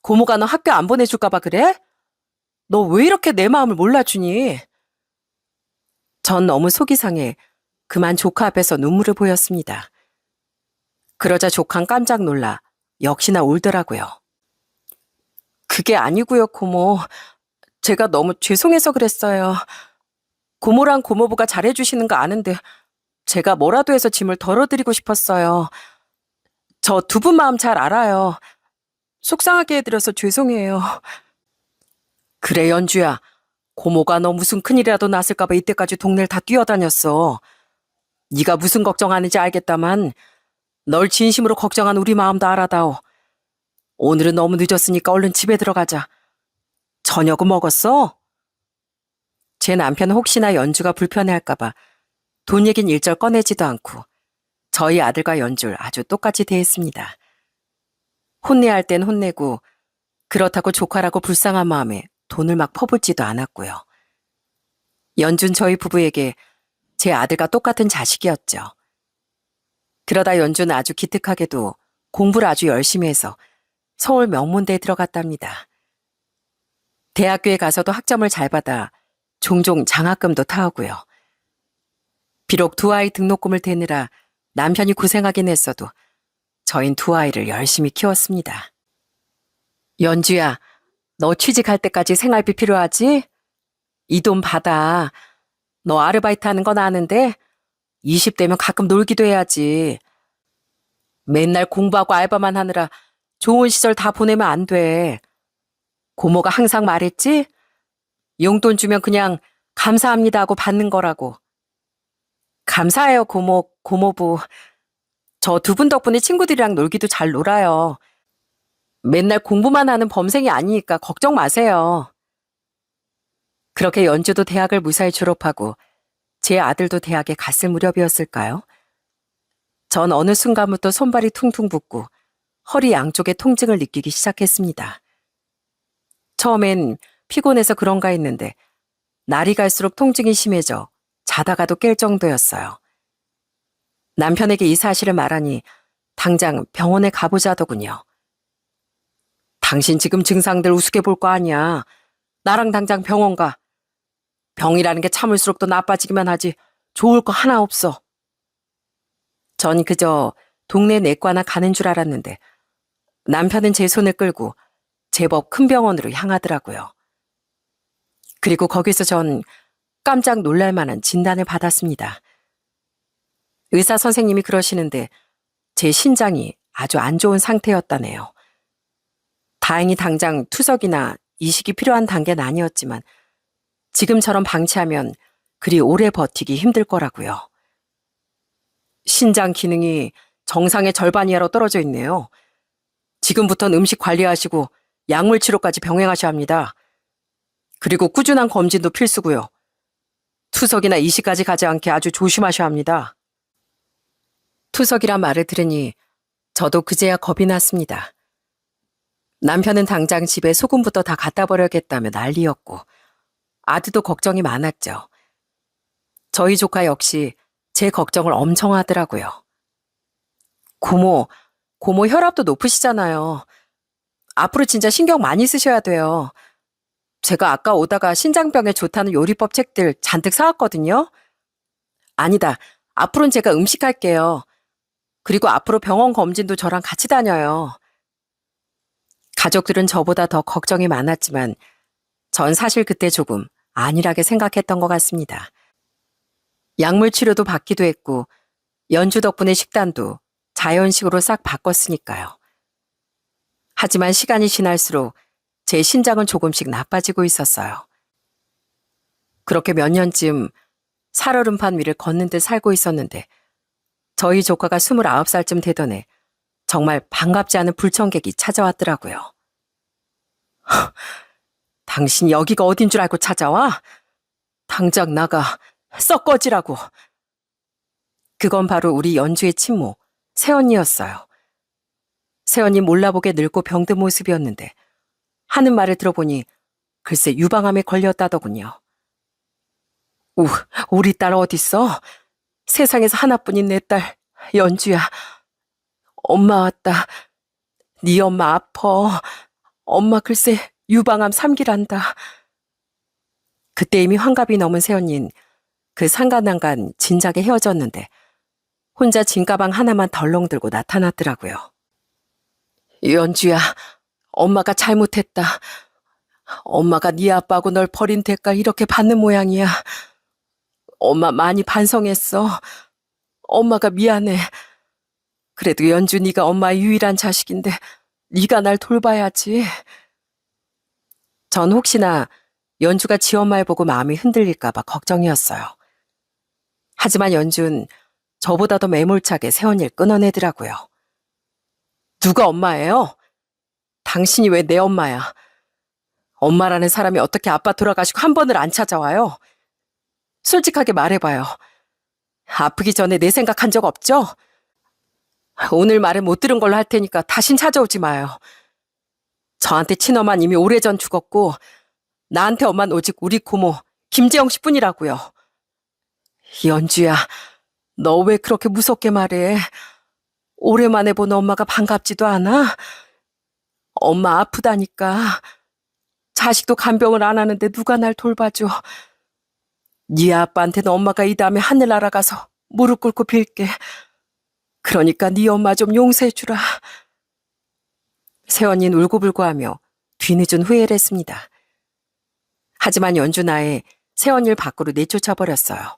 고모가 너 학교 안 보내줄까봐 그래? 너 왜 이렇게 내 마음을 몰라주니? 전 너무 속이 상해 그만 조카 앞에서 눈물을 보였습니다. 그러자 조카는 깜짝 놀라 역시나 울더라고요. 그게 아니고요, 고모. 제가 너무 죄송해서 그랬어요. 고모랑 고모부가 잘해주시는 거 아는데 제가 뭐라도 해서 짐을 덜어드리고 싶었어요. 저 두 분 마음 잘 알아요. 속상하게 해드려서 죄송해요. 그래, 연주야. 고모가 너 무슨 큰일이라도 났을까봐 이때까지 동네를 다 뛰어다녔어. 네가 무슨 걱정하는지 알겠다만 널 진심으로 걱정한 우리 마음도 알아다오. 오늘은 너무 늦었으니까 얼른 집에 들어가자. 저녁은 먹었어? 제 남편은 혹시나 연주가 불편해할까봐 돈 얘긴 일절 꺼내지도 않고 저희 아들과 연주를 아주 똑같이 대했습니다. 혼내야 할 땐 혼내고 그렇다고 조카라고 불쌍한 마음에 돈을 막 퍼붓지도 않았고요. 연준 저희 부부에게 제 아들과 똑같은 자식이었죠. 그러다 연주는 아주 기특하게도 공부를 아주 열심히 해서 서울 명문대에 들어갔답니다. 대학교에 가서도 학점을 잘 받아 종종 장학금도 타오고요. 비록 두 아이 등록금을 대느라 남편이 고생하긴 했어도 저흰 두 아이를 열심히 키웠습니다. 연주야, 너 취직할 때까지 생활비 필요하지? 이 돈 받아. 너 아르바이트 하는 건 아는데 20대면 가끔 놀기도 해야지. 맨날 공부하고 알바만 하느라 좋은 시절 다 보내면 안 돼. 고모가 항상 말했지? 용돈 주면 그냥 감사합니다 하고 받는 거라고. 감사해요, 고모, 고모부. 저 두 분 덕분에 친구들이랑 놀기도 잘 놀아요. 맨날 공부만 하는 범생이 아니니까 걱정 마세요. 그렇게 연주도 대학을 무사히 졸업하고 제 아들도 대학에 갔을 무렵이었을까요? 전 어느 순간부터 손발이 퉁퉁 붓고 허리 양쪽에 통증을 느끼기 시작했습니다. 처음엔 피곤해서 그런가 했는데 날이 갈수록 통증이 심해져 자다가도 깰 정도였어요. 남편에게 이 사실을 말하니 당장 병원에 가보자더군요. 당신 지금 증상들 우습게 볼 거 아니야. 나랑 당장 병원 가. 병이라는 게 참을수록 더 나빠지기만 하지 좋을 거 하나 없어. 전 그저 동네 내과나 가는 줄 알았는데 남편은 제 손을 끌고 제법 큰 병원으로 향하더라고요. 그리고 거기서 전 깜짝 놀랄 만한 진단을 받았습니다. 의사 선생님이 그러시는데 제 신장이 아주 안 좋은 상태였다네요. 다행히 당장 투석이나 이식이 필요한 단계는 아니었지만 지금처럼 방치하면 그리 오래 버티기 힘들 거라고요. 신장 기능이 정상의 절반 이하로 떨어져 있네요. 지금부터는 음식 관리하시고 약물 치료까지 병행하셔야 합니다. 그리고 꾸준한 검진도 필수고요. 투석이나 이식까지 가지 않게 아주 조심하셔야 합니다. 투석이란 말을 들으니 저도 그제야 겁이 났습니다. 남편은 당장 집에 소금부터 다 갖다 버려야겠다며 난리였고 아들도 걱정이 많았죠. 저희 조카 역시 제 걱정을 엄청 하더라고요. 고모 혈압도 높으시잖아요. 앞으로 진짜 신경 많이 쓰셔야 돼요. 제가 아까 오다가 신장병에 좋다는 요리법 책들 잔뜩 사왔거든요. 아니다. 앞으로는 제가 음식할게요. 그리고 앞으로 병원 검진도 저랑 같이 다녀요. 가족들은 저보다 더 걱정이 많았지만 전 사실 그때 조금 안일하게 생각했던 것 같습니다. 약물 치료도 받기도 했고 연주 덕분에 식단도 자연식으로 싹 바꿨으니까요. 하지만 시간이 지날수록 제 신장은 조금씩 나빠지고 있었어요. 그렇게 몇 년쯤 살얼음판 위를 걷는 듯 살고 있었는데 저희 조카가 29살쯤 되던 해 정말 반갑지 않은 불청객이 찾아왔더라고요. 당신 여기가 어딘 줄 알고 찾아와? 당장 나가. 썩 꺼지라고. 그건 바로 우리 연주의 친모, 새언니였어요. 새언니 몰라보게 늙고 병든 모습이었는데 하는 말을 들어보니 글쎄 유방암에 걸렸다더군요. 우리 딸 어딨어? 세상에서 하나뿐인 내 딸 연주야. 엄마 왔다. 네 엄마 아파. 엄마 글쎄 유방암 3기란다. 그때 이미 환갑이 넘은 새언니는 그 상간난간 진작에 헤어졌는데 혼자 짐가방 하나만 덜렁 들고 나타났더라고요. 연주야, 엄마가 잘못했다. 엄마가 네 아빠하고 널 버린 대가 이렇게 받는 모양이야. 엄마 많이 반성했어. 엄마가 미안해. 그래도 연주 네가 엄마의 유일한 자식인데 네가 날 돌봐야지. 전 혹시나 연주가 지 엄마를 보고 마음이 흔들릴까 봐 걱정이었어요. 하지만 연주는 저보다 더 매몰차게 새언니를 끊어내더라고요. 누가 엄마예요? 당신이 왜 내 엄마야? 엄마라는 사람이 어떻게 아빠 돌아가시고 한 번을 안 찾아와요? 솔직하게 말해봐요. 아프기 전에 내 생각한 적 없죠? 오늘 말은 못 들은 걸로 할 테니까 다신 찾아오지 마요. 저한테 친엄마는 이미 오래전 죽었고 나한테 엄마는 오직 우리 고모 김재영 씨뿐이라고요. 연주야, 너 왜 그렇게 무섭게 말해? 오랜만에 본 엄마가 반갑지도 않아? 엄마 아프다니까. 자식도 간병을 안 하는데 누가 날 돌봐줘. 네 아빠한테는 엄마가 이 다음에 하늘 날아가서 무릎 꿇고 빌게. 그러니까 네 엄마 좀 용서해주라. 새언니는 울고불고하며 뒤늦은 후회를 했습니다. 하지만 연주나에 새언니를 밖으로 내쫓아버렸어요.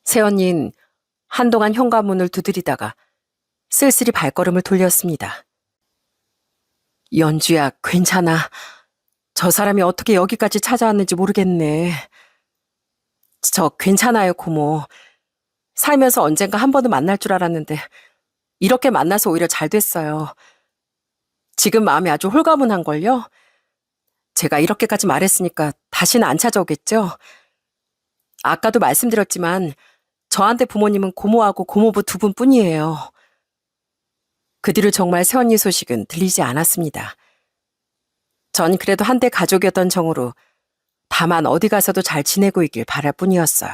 새언니는 한동안 현관문을 두드리다가 쓸쓸히 발걸음을 돌렸습니다. 연주야, 괜찮아. 저 사람이 어떻게 여기까지 찾아왔는지 모르겠네. 저 괜찮아요, 고모. 살면서 언젠가 한 번은 만날 줄 알았는데 이렇게 만나서 오히려 잘 됐어요. 지금 마음이 아주 홀가분한걸요? 제가 이렇게까지 말했으니까 다시는 안 찾아오겠죠? 아까도 말씀드렸지만 저한테 부모님은 고모하고 고모부 두 분뿐이에요. 그 뒤로 정말 새언니 소식은 들리지 않았습니다. 전 그래도 한때 가족이었던 정으로 다만 어디 가서도 잘 지내고 있길 바랄 뿐이었어요.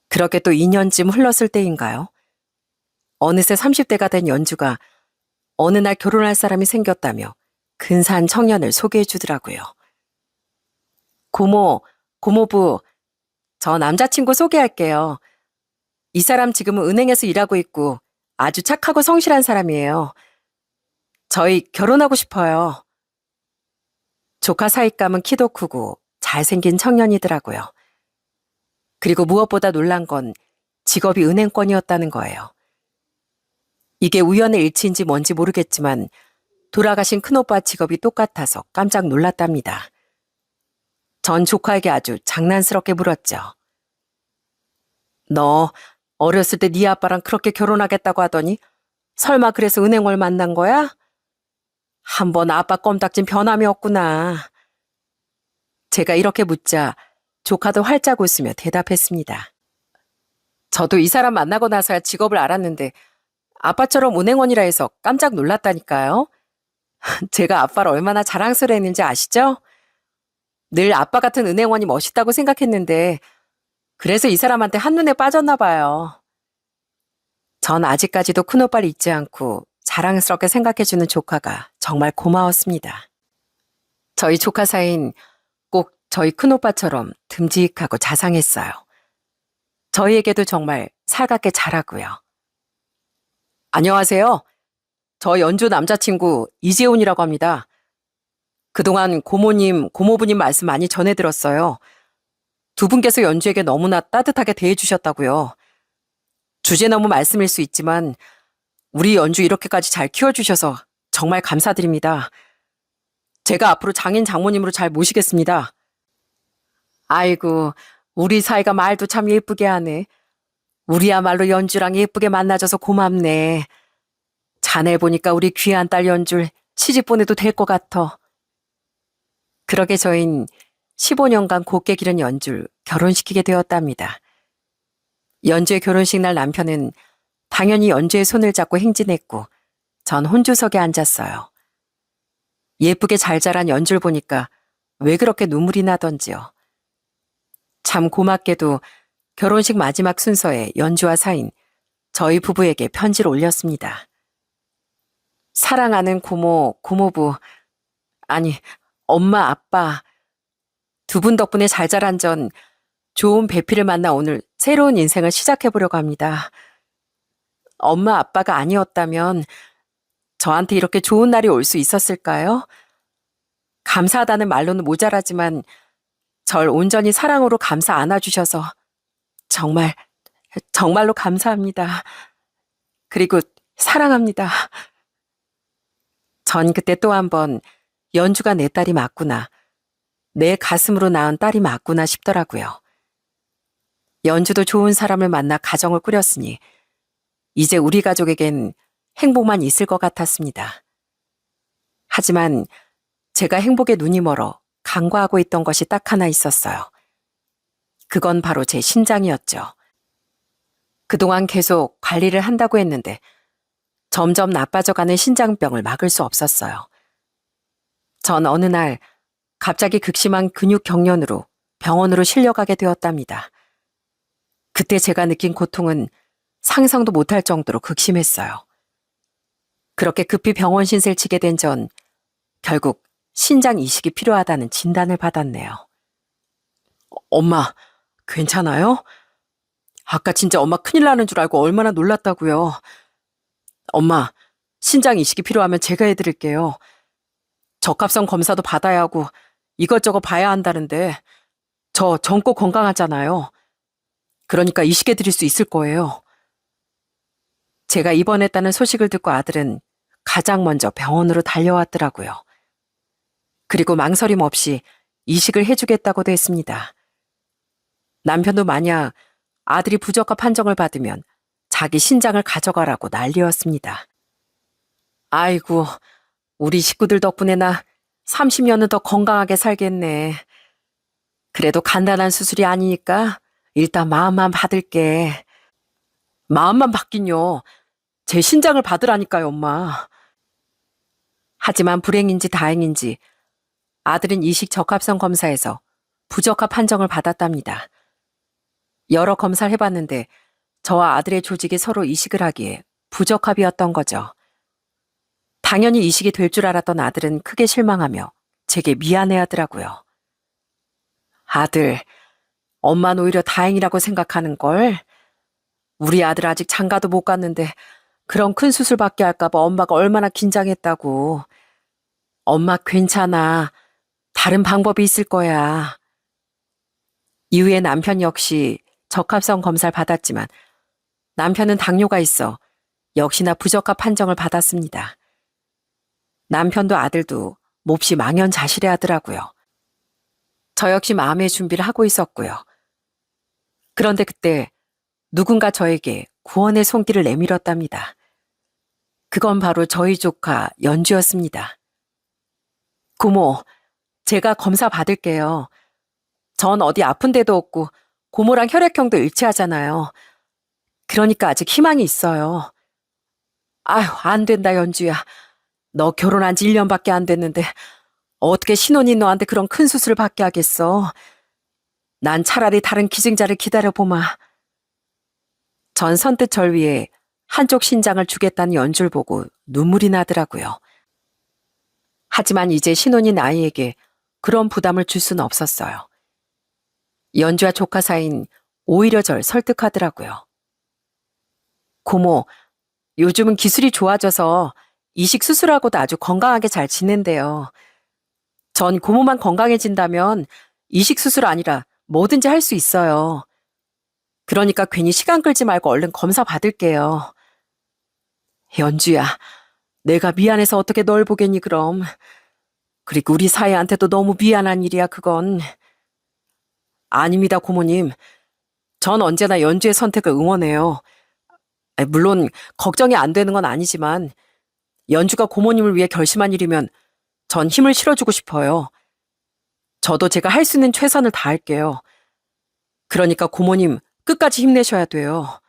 그렇게 또 2년쯤 흘렀을 때인가요? 어느새 30대가 된 연주가 어느 날 결혼할 사람이 생겼다며 근사한 청년을 소개해 주더라고요. 고모, 고모부, 저 남자친구 소개할게요. 이 사람 지금은 은행에서 일하고 있고 아주 착하고 성실한 사람이에요. 저희 결혼하고 싶어요. 조카 사윗감은 키도 크고 잘생긴 청년이더라고요. 그리고 무엇보다 놀란 건 직업이 은행권이었다는 거예요. 이게 우연의 일치인지 뭔지 모르겠지만 돌아가신 큰오빠 직업이 똑같아서 깜짝 놀랐답니다. 전 조카에게 아주 장난스럽게 물었죠. 너 어렸을 때 네 아빠랑 그렇게 결혼하겠다고 하더니 설마 그래서 은행을 만난 거야? 한번 아빠 껌딱진 변함이 없구나. 제가 이렇게 묻자 조카도 활짝 웃으며 대답했습니다. 저도 이 사람 만나고 나서야 직업을 알았는데 아빠처럼 은행원이라 해서 깜짝 놀랐다니까요. 제가 아빠를 얼마나 자랑스러워했는지 아시죠? 늘 아빠 같은 은행원이 멋있다고 생각했는데 그래서 이 사람한테 한눈에 빠졌나 봐요. 전 아직까지도 큰오빠를 잊지 않고 자랑스럽게 생각해주는 조카가 정말 고마웠습니다. 저희 조카 사이는 꼭 저희 큰오빠처럼 듬직하고 자상했어요. 저희에게도 정말 살갑게 잘하고요. 안녕하세요. 저 연주 남자친구 이재훈이라고 합니다. 그동안 고모님, 고모부님 말씀 많이 전해들었어요. 두 분께서 연주에게 너무나 따뜻하게 대해주셨다고요. 주제넘은 말씀일 수 있지만 우리 연주 이렇게까지 잘 키워주셔서 정말 감사드립니다. 제가 앞으로 장인 장모님으로 잘 모시겠습니다. 아이고, 우리 사이가 말도 참 예쁘게 하네. 우리야말로 연주랑 예쁘게 만나줘서 고맙네. 자네 보니까 우리 귀한 딸 연줄 시집 보내도 될 것 같아. 그러게 저흰 15년간 곱게 기른 연줄 결혼시키게 되었답니다. 연주의 결혼식 날 남편은 당연히 연주의 손을 잡고 행진했고 전 혼주석에 앉았어요. 예쁘게 잘 자란 연줄 보니까 왜 그렇게 눈물이 나던지요. 참 고맙게도 결혼식 마지막 순서에 연주와 사인, 저희 부부에게 편지를 올렸습니다. 사랑하는 고모, 고모부, 아니, 엄마, 아빠, 두 분 덕분에 잘 자란 전 좋은 배필을 만나 오늘 새로운 인생을 시작해보려고 합니다. 엄마, 아빠가 아니었다면 저한테 이렇게 좋은 날이 올 수 있었을까요? 감사하다는 말로는 모자라지만 절 온전히 사랑으로 감싸 안아주셔서 정말, 정말로 감사합니다. 그리고 사랑합니다. 전 그때 또 한 번 연주가 내 딸이 맞구나. 내 가슴으로 낳은 딸이 맞구나 싶더라고요. 연주도 좋은 사람을 만나 가정을 꾸렸으니 이제 우리 가족에겐 행복만 있을 것 같았습니다. 하지만 제가 행복에 눈이 멀어 간과하고 있던 것이 딱 하나 있었어요. 그건 바로 제 신장이었죠. 그동안 계속 관리를 한다고 했는데 점점 나빠져가는 신장병을 막을 수 없었어요. 전 어느 날 갑자기 극심한 근육 경련으로 병원으로 실려가게 되었답니다. 그때 제가 느낀 고통은 상상도 못할 정도로 극심했어요. 그렇게 급히 병원 신세를 지게 된 전 결국 신장 이식이 필요하다는 진단을 받았네요. 엄마, 괜찮아요? 아까 진짜 엄마 큰일 나는 줄 알고 얼마나 놀랐다고요. 엄마, 신장 이식이 필요하면 제가 해드릴게요. 적합성 검사도 받아야 하고 이것저것 봐야 한다는데 저 젊고 건강하잖아요. 그러니까 이식해드릴 수 있을 거예요. 제가 입원했다는 소식을 듣고 아들은 가장 먼저 병원으로 달려왔더라고요. 그리고 망설임 없이 이식을 해주겠다고도 했습니다. 남편도 만약 아들이 부적합 판정을 받으면 자기 신장을 가져가라고 난리였습니다. 아이고, 우리 식구들 덕분에 나 30년은 더 건강하게 살겠네. 그래도 간단한 수술이 아니니까 일단 마음만 받을게. 마음만 받긴요. 제 신장을 받으라니까요, 엄마. 하지만 불행인지 다행인지 아들은 이식 적합성 검사에서 부적합 판정을 받았답니다. 여러 검사를 해봤는데 저와 아들의 조직이 서로 이식을 하기에 부적합이었던 거죠. 당연히 이식이 될 줄 알았던 아들은 크게 실망하며 제게 미안해하더라고요. 아들, 엄마는 오히려 다행이라고 생각하는걸. 우리 아들 아직 장가도 못 갔는데 그런 큰 수술 받게 할까봐 엄마가 얼마나 긴장했다고. 엄마 괜찮아. 다른 방법이 있을 거야. 이후에 남편 역시 적합성 검사를 받았지만 남편은 당뇨가 있어 역시나 부적합 판정을 받았습니다. 남편도 아들도 몹시 망연자실해하더라고요. 저 역시 마음의 준비를 하고 있었고요. 그런데 그때 누군가 저에게 구원의 손길을 내밀었답니다. 그건 바로 저희 조카 연주였습니다. 고모, 제가 검사 받을게요. 전 어디 아픈 데도 없고 고모랑 혈액형도 일치하잖아요. 그러니까 아직 희망이 있어요. 아휴, 안 된다, 연주야. 너 결혼한 지 1년밖에 안 됐는데 어떻게 신혼인 너한테 그런 큰 수술을 받게 하겠어. 난 차라리 다른 기증자를 기다려보마. 전 선뜻 절 위해 한쪽 신장을 주겠다는 연주를 보고 눈물이 나더라고요. 하지만 이제 신혼인 아이에게 그런 부담을 줄 수는 없었어요. 연주와 조카 사이인 오히려 절 설득하더라고요. 고모, 요즘은 기술이 좋아져서 이식 수술하고도 아주 건강하게 잘 지낸대요. 전 고모만 건강해진다면 이식 수술 아니라 뭐든지 할 수 있어요. 그러니까 괜히 시간 끌지 말고 얼른 검사 받을게요. 연주야, 내가 미안해서 어떻게 널 보겠니 그럼. 그리고 우리 사이한테도 너무 미안한 일이야 그건. 아닙니다 고모님. 전 언제나 연주의 선택을 응원해요. 물론 걱정이 안 되는 건 아니지만 연주가 고모님을 위해 결심한 일이면 전 힘을 실어주고 싶어요. 저도 제가 할 수 있는 최선을 다할게요. 그러니까 고모님 끝까지 힘내셔야 돼요.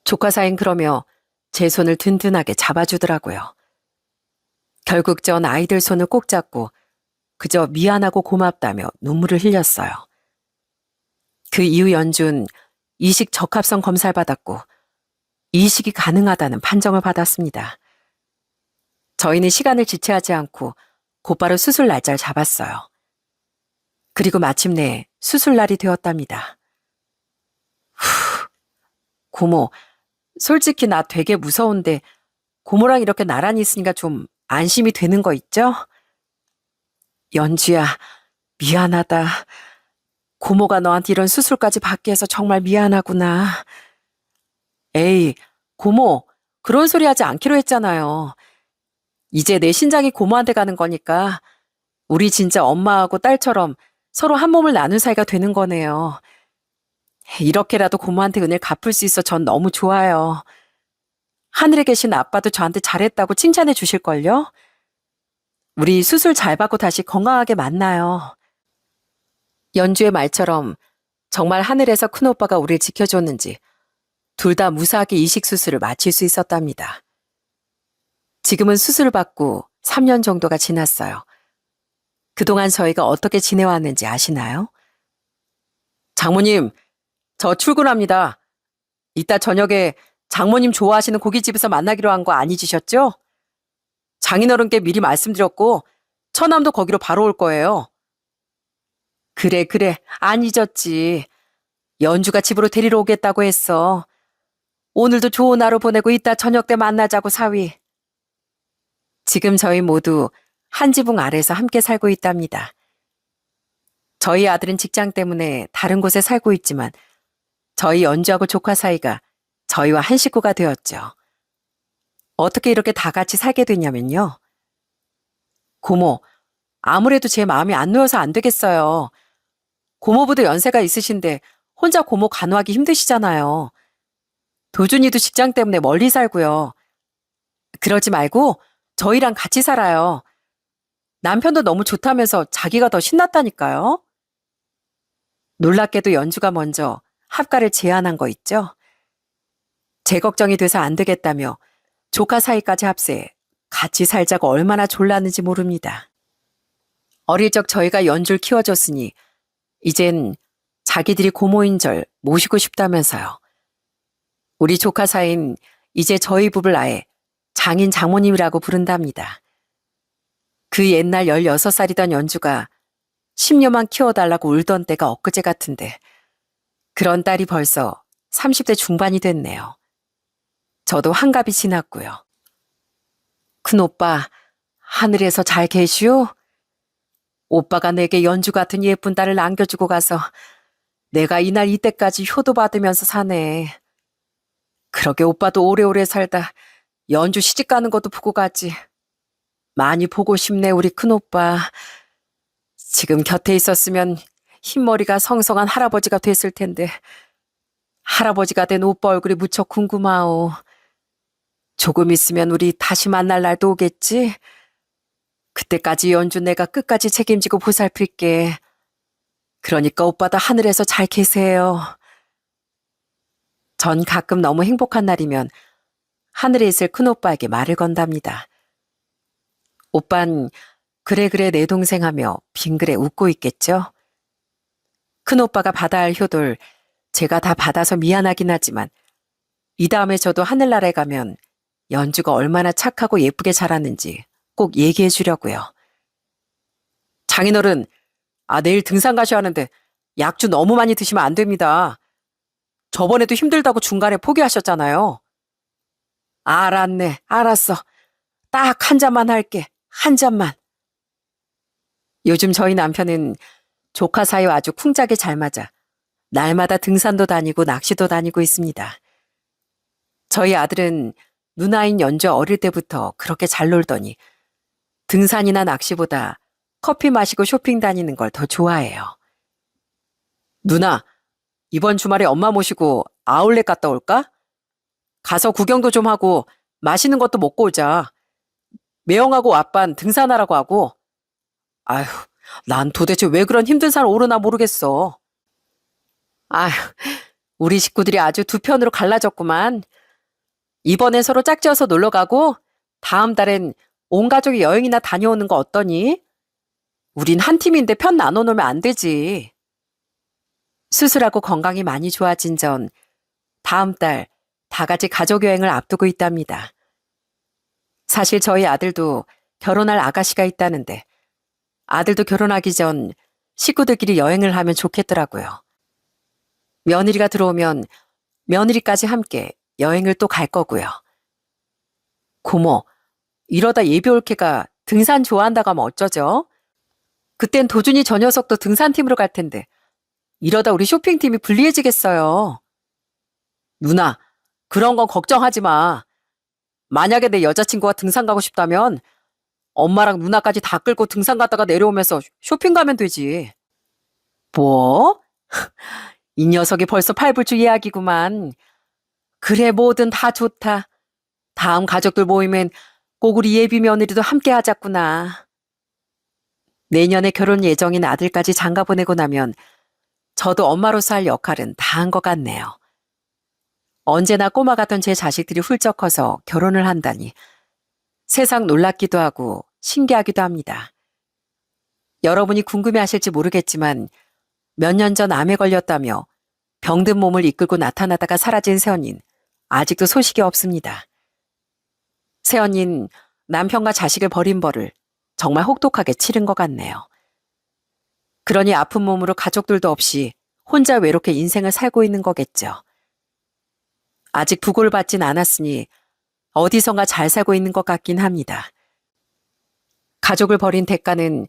조카 사인 그러며 제 손을 든든하게 잡아주더라고요. 결국 전 아이들 손을 꼭 잡고 그저 미안하고 고맙다며 눈물을 흘렸어요. 그 이후 연준 이식 적합성 검사를 받았고 이식이 가능하다는 판정을 받았습니다. 저희는 시간을 지체하지 않고 곧바로 수술 날짜를 잡았어요. 그리고 마침내 수술 날이 되었답니다. 고모, 솔직히 나 되게 무서운데 고모랑 이렇게 나란히 있으니까 좀 안심이 되는 거 있죠? 연주야, 미안하다. 고모가 너한테 이런 수술까지 받게 해서 정말 미안하구나. 에이, 고모, 그런 소리 하지 않기로 했잖아요. 이제 내 신장이 고모한테 가는 거니까 우리 진짜 엄마하고 딸처럼 서로 한 몸을 나눈 사이가 되는 거네요. 이렇게라도 고모한테 은혜를 갚을 수 있어 전 너무 좋아요. 하늘에 계신 아빠도 저한테 잘했다고 칭찬해 주실걸요? 우리 수술 잘 받고 다시 건강하게 만나요. 연주의 말처럼 정말 하늘에서 큰오빠가 우리를 지켜줬는지 둘 다 무사하게 이식 수술을 마칠 수 있었답니다. 지금은 수술을 받고 3년 정도가 지났어요. 그동안 저희가 어떻게 지내왔는지 아시나요? 장모님, 저 출근합니다. 이따 저녁에 장모님 좋아하시는 고깃집에서 만나기로 한 거 아니지셨죠? 장인어른께 미리 말씀드렸고 처남도 거기로 바로 올 거예요. 그래, 안 잊었지. 연주가 집으로 데리러 오겠다고 했어. 오늘도 좋은 하루 보내고 이따 저녁 때 만나자고 사위. 지금 저희 모두 한 지붕 아래서 함께 살고 있답니다. 저희 아들은 직장 때문에 다른 곳에 살고 있지만 저희 연주하고 조카 사이가 저희와 한 식구가 되었죠. 어떻게 이렇게 다 같이 살게 됐냐면요. 고모, 아무래도 제 마음이 안 놓여서 안 되겠어요. 고모부도 연세가 있으신데 혼자 고모 간호하기 힘드시잖아요. 도준이도 직장 때문에 멀리 살고요. 그러지 말고 저희랑 같이 살아요. 남편도 너무 좋다면서 자기가 더 신났다니까요. 놀랍게도 연주가 먼저 합가를 제안한 거 있죠? 제 걱정이 돼서 안 되겠다며 조카 사이까지 합세 같이 살자고 얼마나 졸랐는지 모릅니다. 어릴 적 저희가 연주를 키워줬으니 이젠 자기들이 고모인 절 모시고 싶다면서요. 우리 조카 사이는 이제 저희 부부를 아예 장인 장모님이라고 부른답니다. 그 옛날 16살이던 연주가 10년만 키워달라고 울던 때가 엊그제 같은데 그런 딸이 벌써 30대 중반이 됐네요. 저도 환갑이 지났고요. 큰오빠, 하늘에서 잘 계시오? 오빠가 내게 연주 같은 예쁜 딸을 남겨주고 가서 내가 이날 이때까지 효도 받으면서 사네. 그러게 오빠도 오래오래 살다 연주 시집 가는 것도 보고 가지. 많이 보고 싶네 우리 큰오빠. 지금 곁에 있었으면 흰머리가 성성한 할아버지가 됐을 텐데 할아버지가 된 오빠 얼굴이 무척 궁금하오. 조금 있으면 우리 다시 만날 날도 오겠지? 그때까지 연주 내가 끝까지 책임지고 보살필게. 그러니까 오빠도 하늘에서 잘 계세요. 전 가끔 너무 행복한 날이면 하늘에 있을 큰오빠에게 말을 건답니다. 오빤 그래 내 동생 하며 빙그레 웃고 있겠죠? 큰오빠가 받아야 할 효도를 제가 다 받아서 미안하긴 하지만 이 다음에 저도 하늘나라에 가면 연주가 얼마나 착하고 예쁘게 자랐는지 꼭 얘기해 주려고요. 장인어른, 내일 등산 가셔야 하는데 약주 너무 많이 드시면 안 됩니다. 저번에도 힘들다고 중간에 포기하셨잖아요. 알았네, 알았어. 딱 한 잔만 할게, 한 잔만. 요즘 저희 남편은 조카 사이와 아주 쿵짝이 잘 맞아 날마다 등산도 다니고 낚시도 다니고 있습니다. 저희 아들은 누나인 연주 어릴 때부터 그렇게 잘 놀더니 등산이나 낚시보다 커피 마시고 쇼핑 다니는 걸 더 좋아해요. 누나, 이번 주말에 엄마 모시고 아울렛 갔다 올까? 가서 구경도 좀 하고 맛있는 것도 먹고 오자. 매형하고 아빤 등산하라고 하고. 아휴, 난 도대체 왜 그런 힘든 산 오르나 모르겠어. 아휴, 우리 식구들이 아주 두 편으로 갈라졌구만. 이번엔 서로 짝지어서 놀러 가고 다음 달엔 온 가족이 여행이나 다녀오는 거 어떠니? 우린 한 팀인데 편 나눠 놀면 안 되지. 수술하고 건강이 많이 좋아진 전 다음 달 다 같이 가족 여행을 앞두고 있답니다. 사실 저희 아들도 결혼할 아가씨가 있다는데 아들도 결혼하기 전 식구들끼리 여행을 하면 좋겠더라고요. 며느리가 들어오면 며느리까지 함께 여행을 또 갈 거고요. 고모, 이러다 예비 올케가 등산 좋아한다고 하면 어쩌죠? 그땐 도준이 저 녀석도 등산팀으로 갈 텐데 이러다 우리 쇼핑팀이 불리해지겠어요. 누나, 그런 건 걱정하지 마. 만약에 내 여자친구가 등산 가고 싶다면 엄마랑 누나까지 다 끌고 등산 갔다가 내려오면서 쇼핑 가면 되지. 뭐? 이 녀석이 벌써 팔불출 이야기구만. 그래, 뭐든 다 좋다. 다음 가족들 모이면 꼭 우리 예비 며느리도 함께 하자꾸나. 내년에 결혼 예정인 아들까지 장가 보내고 나면 저도 엄마로서 할 역할은 다 한 것 같네요. 언제나 꼬마 같던 제 자식들이 훌쩍 커서 결혼을 한다니 세상 놀랍기도 하고 신기하기도 합니다. 여러분이 궁금해하실지 모르겠지만 몇 년 전 암에 걸렸다며 병든 몸을 이끌고 나타나다가 사라진 새언니는 아직도 소식이 없습니다. 새언니는 남편과 자식을 버린 벌을 정말 혹독하게 치른 것 같네요. 그러니 아픈 몸으로 가족들도 없이 혼자 외롭게 인생을 살고 있는 거겠죠. 아직 부고를 받진 않았으니 어디선가 잘 살고 있는 것 같긴 합니다. 가족을 버린 대가는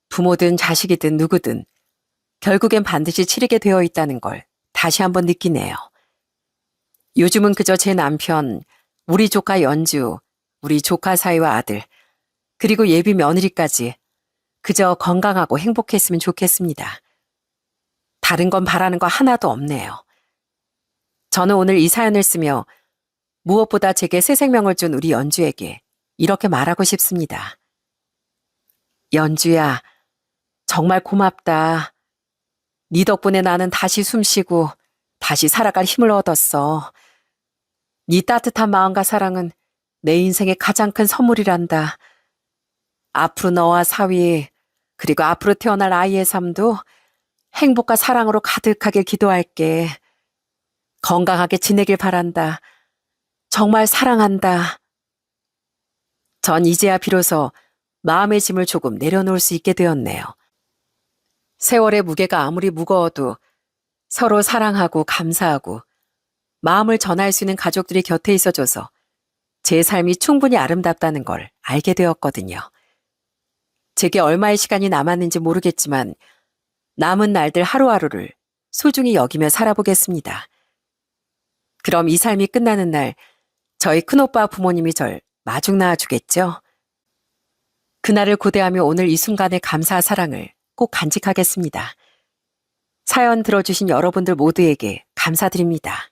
부모든 자식이든 누구든 결국엔 반드시 치르게 되어 있다는 걸 다시 한번 느끼네요. 요즘은 그저 제 남편, 우리 조카 연주, 우리 조카 사이와 아들, 그리고 예비 며느리까지 그저 건강하고 행복했으면 좋겠습니다. 다른 건 바라는 거 하나도 없네요. 저는 오늘 이 사연을 쓰며 무엇보다 제게 새 생명을 준 우리 연주에게 이렇게 말하고 싶습니다. 연주야, 정말 고맙다. 네 덕분에 나는 다시 숨쉬고 다시 살아갈 힘을 얻었어. 네 따뜻한 마음과 사랑은 내 인생의 가장 큰 선물이란다. 앞으로 너와 사위, 그리고 앞으로 태어날 아이의 삶도 행복과 사랑으로 가득하길 기도할게. 건강하게 지내길 바란다. 정말 사랑한다. 전 이제야 비로소 마음의 짐을 조금 내려놓을 수 있게 되었네요. 세월의 무게가 아무리 무거워도 서로 사랑하고 감사하고 마음을 전할 수 있는 가족들이 곁에 있어줘서 제 삶이 충분히 아름답다는 걸 알게 되었거든요. 제게 얼마의 시간이 남았는지 모르겠지만 남은 날들 하루하루를 소중히 여기며 살아보겠습니다. 그럼 이 삶이 끝나는 날 저희 큰오빠 부모님이 절 마중 나와주겠죠? 그날을 고대하며 오늘 이 순간의 감사와 사랑을 꼭 간직하겠습니다. 사연 들어주신 여러분들 모두에게 감사드립니다.